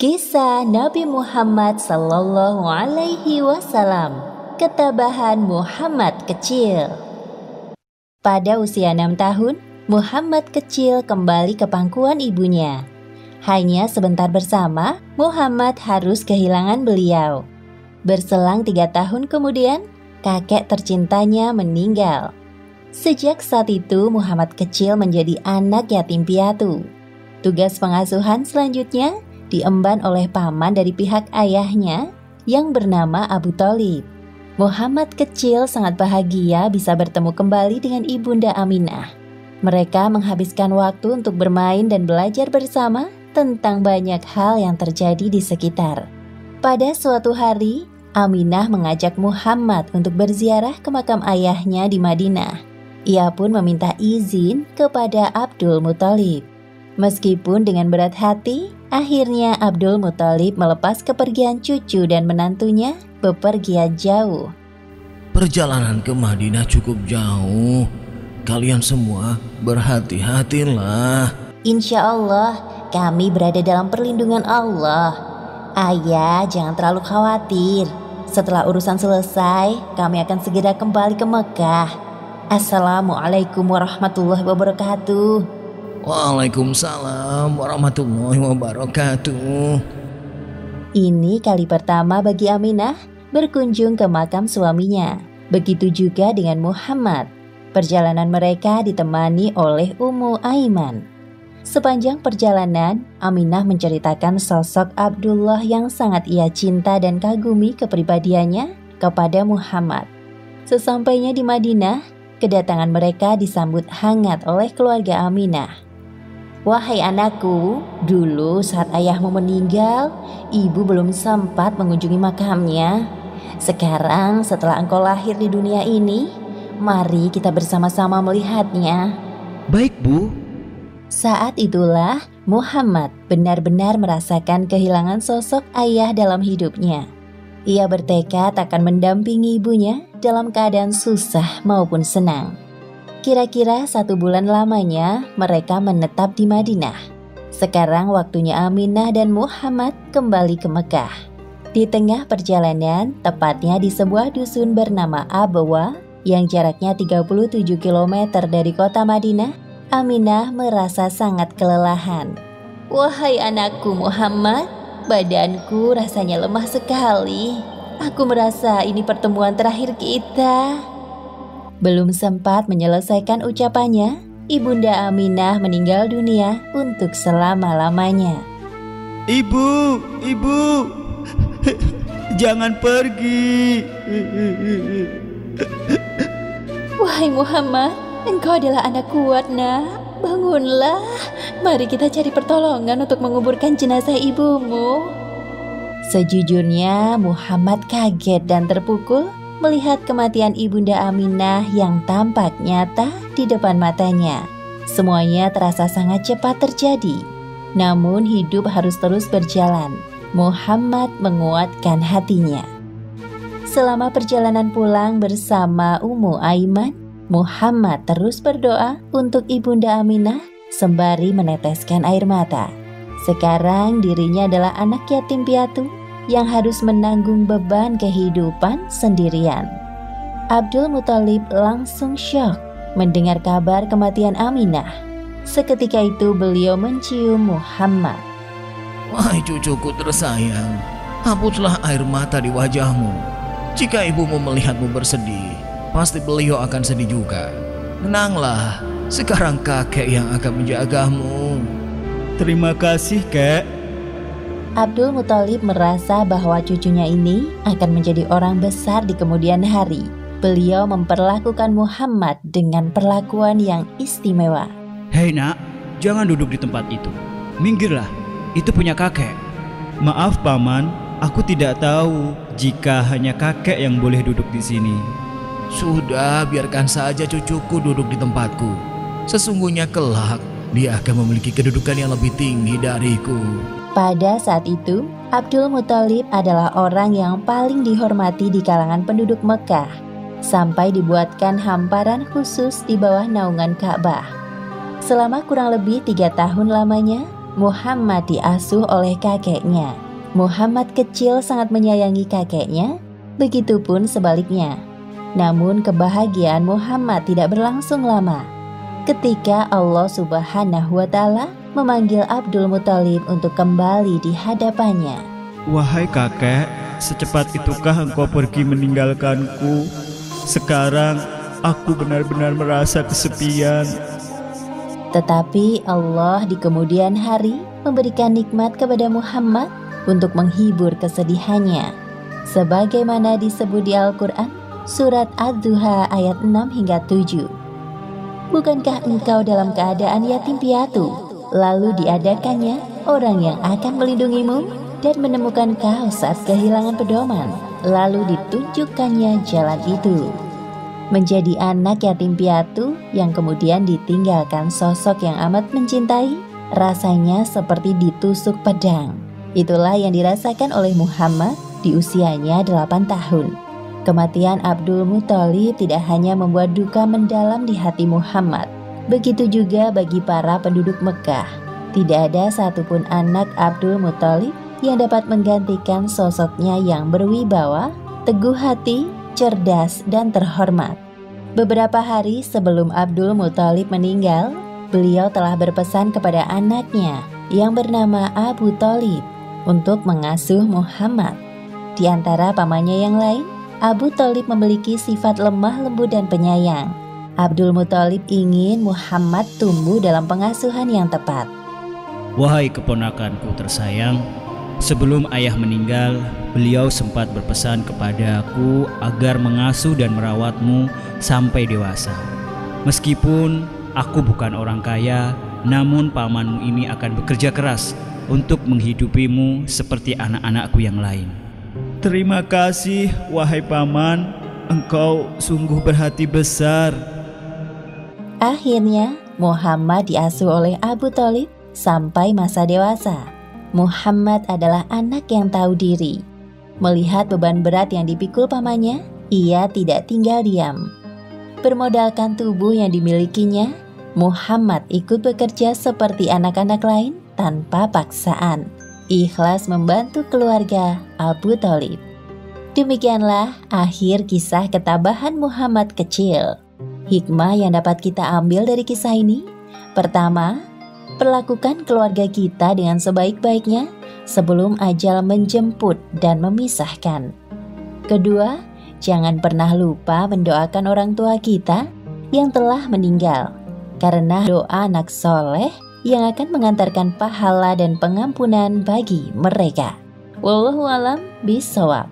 Kisah Nabi Muhammad Sallallahu Alaihi Wasallam. Ketabahan Muhammad kecil. Pada usia 6 tahun, Muhammad kecil kembali ke pangkuan ibunya. Hanya sebentar bersama, Muhammad harus kehilangan beliau. Berselang 3 tahun kemudian, kakek tercintanya meninggal. Sejak saat itu, Muhammad kecil menjadi anak yatim piatu. Tugas pengasuhan selanjutnya diemban oleh paman dari pihak ayahnya yang bernama Abu Thalib. Muhammad kecil sangat bahagia bisa bertemu kembali dengan ibunda Aminah. Mereka menghabiskan waktu untuk bermain dan belajar bersama tentang banyak hal yang terjadi di sekitar. Pada suatu hari, Aminah mengajak Muhammad untuk berziarah ke makam ayahnya di Madinah. Ia pun meminta izin kepada Abdul Muthalib. Meskipun dengan berat hati, akhirnya Abdul Muthalib melepas kepergian cucu dan menantunya bepergian jauh. Perjalanan ke Madinah cukup jauh. Kalian semua berhati-hatilah. Insya Allah, kami berada dalam perlindungan Allah. Ayah, jangan terlalu khawatir. Setelah urusan selesai, kami akan segera kembali ke Mekah. Assalamualaikum warahmatullahi wabarakatuh. Waalaikumsalam warahmatullahi wabarakatuh. Ini kali pertama bagi Aminah berkunjung ke makam suaminya. Begitu juga dengan Muhammad. Perjalanan mereka ditemani oleh Ummu Aiman. Sepanjang perjalanan, Aminah menceritakan sosok Abdullah yang sangat ia cinta dan kagumi kepribadiannya kepada Muhammad. Sesampainya di Madinah, kedatangan mereka disambut hangat oleh keluarga Aminah. Wahai anakku, dulu saat ayahmu meninggal, ibu belum sempat mengunjungi makamnya. Sekarang setelah engkau lahir di dunia ini, mari kita bersama-sama melihatnya. Baik, Bu. Saat itulah Muhammad benar-benar merasakan kehilangan sosok ayah dalam hidupnya. Ia bertekad akan mendampingi ibunya dalam keadaan susah maupun senang. Kira-kira 1 bulan lamanya mereka menetap di Madinah. Sekarang waktunya Aminah dan Muhammad kembali ke Mekah. Di tengah perjalanan, tepatnya di sebuah dusun bernama Abwa yang jaraknya 37 km dari kota Madinah, Aminah merasa sangat kelelahan. Wahai anakku Muhammad, badanku rasanya lemah sekali. Aku merasa ini pertemuan terakhir kita. Belum sempat menyelesaikan ucapannya, ibunda Aminah meninggal dunia untuk selama-lamanya. Ibu, jangan pergi. Wahai Muhammad, engkau adalah anak kuat, nak. Bangunlah, mari kita cari pertolongan untuk menguburkan jenazah ibumu. Sejujurnya Muhammad kaget dan terpukul melihat kematian ibunda Aminah yang tampak nyata di depan matanya. Semuanya terasa sangat cepat terjadi. Namun hidup harus terus berjalan. Muhammad menguatkan hatinya. Selama perjalanan pulang bersama Ummu Aiman, Muhammad terus berdoa untuk ibunda Aminah sembari meneteskan air mata. Sekarang dirinya adalah anak yatim piatu yang harus menanggung beban kehidupan sendirian. Abdul Muthalib langsung syok mendengar kabar kematian Aminah. Seketika itu beliau mencium Muhammad. Wahai cucuku tersayang, hapuslah air mata di wajahmu. Jika ibumu melihatmu bersedih, pasti beliau akan sedih juga. Tenanglah, sekarang kakek yang akan menjagamu. Terima kasih, Kek. Abdul Muthalib merasa bahwa cucunya ini akan menjadi orang besar di kemudian hari. Beliau memperlakukan Muhammad dengan perlakuan yang istimewa. Hei nak, jangan duduk di tempat itu. Minggirlah, itu punya kakek. Maaf paman, aku tidak tahu jika hanya kakek yang boleh duduk di sini. Sudah, biarkan saja cucuku duduk di tempatku. Sesungguhnya kelak dia akan memiliki kedudukan yang lebih tinggi dariku. Pada saat itu, Abdul Muthalib adalah orang yang paling dihormati di kalangan penduduk Mekah, sampai dibuatkan hamparan khusus di bawah naungan Ka'bah. Selama kurang lebih 3 tahun lamanya, Muhammad diasuh oleh kakeknya. Muhammad kecil sangat menyayangi kakeknya, begitupun sebaliknya. Namun kebahagiaan Muhammad tidak berlangsung lama. Ketika Allah Subhanahu wa Ta'ala memanggil Abdul Muthalib untuk kembali di hadapannya. Wahai kakek, secepat itukah engkau pergi meninggalkanku? Sekarang aku benar-benar merasa kesepian. Tetapi Allah di kemudian hari memberikan nikmat kepada Muhammad untuk menghibur kesedihannya. Sebagaimana disebut di Al-Quran, surat Ad-Duha ayat 6 hingga 7. Bukankah engkau dalam keadaan yatim piatu, lalu diadakannya orang yang akan melindungimu dan menemukan kau saat kehilangan pedoman, lalu ditunjukkannya jalan itu. Menjadi anak yatim piatu yang kemudian ditinggalkan sosok yang amat mencintai, rasanya seperti ditusuk pedang. Itulah yang dirasakan oleh Muhammad di usianya 8 tahun. Kematian Abdul Muthalib tidak hanya membuat duka mendalam di hati Muhammad, begitu juga bagi para penduduk Mekah. Tidak ada satupun anak Abdul Muthalib yang dapat menggantikan sosoknya yang berwibawa, teguh hati, cerdas, dan terhormat. Beberapa hari sebelum Abdul Muthalib meninggal, beliau telah berpesan kepada anaknya yang bernama Abu Thalib untuk mengasuh Muhammad. Di antara pamannya yang lain, Abu Thalib memiliki sifat lemah lembut dan penyayang. Abdul Muthalib ingin Muhammad tumbuh dalam pengasuhan yang tepat. Wahai keponakanku tersayang, sebelum ayah meninggal, beliau sempat berpesan kepadaku agar mengasuh dan merawatmu sampai dewasa. Meskipun aku bukan orang kaya, namun pamanmu ini akan bekerja keras untuk menghidupimu seperti anak-anakku yang lain. Terima kasih, wahai paman, engkau sungguh berhati besar. Akhirnya, Muhammad diasuh oleh Abu Thalib sampai masa dewasa. Muhammad adalah anak yang tahu diri. Melihat beban berat yang dipikul pamannya, ia tidak tinggal diam. Bermodalkan tubuh yang dimilikinya, Muhammad ikut bekerja seperti anak-anak lain tanpa paksaan. Ikhlas membantu keluarga Abu Thalib. Demikianlah akhir kisah ketabahan Muhammad kecil. Hikmah yang dapat kita ambil dari kisah ini: pertama, perlakukan keluarga kita dengan sebaik-baiknya sebelum ajal menjemput dan memisahkan. Kedua, jangan pernah lupa mendoakan orang tua kita yang telah meninggal, karena doa anak soleh yang akan mengantarkan pahala dan pengampunan bagi mereka. Wallahu a'lam bishawab.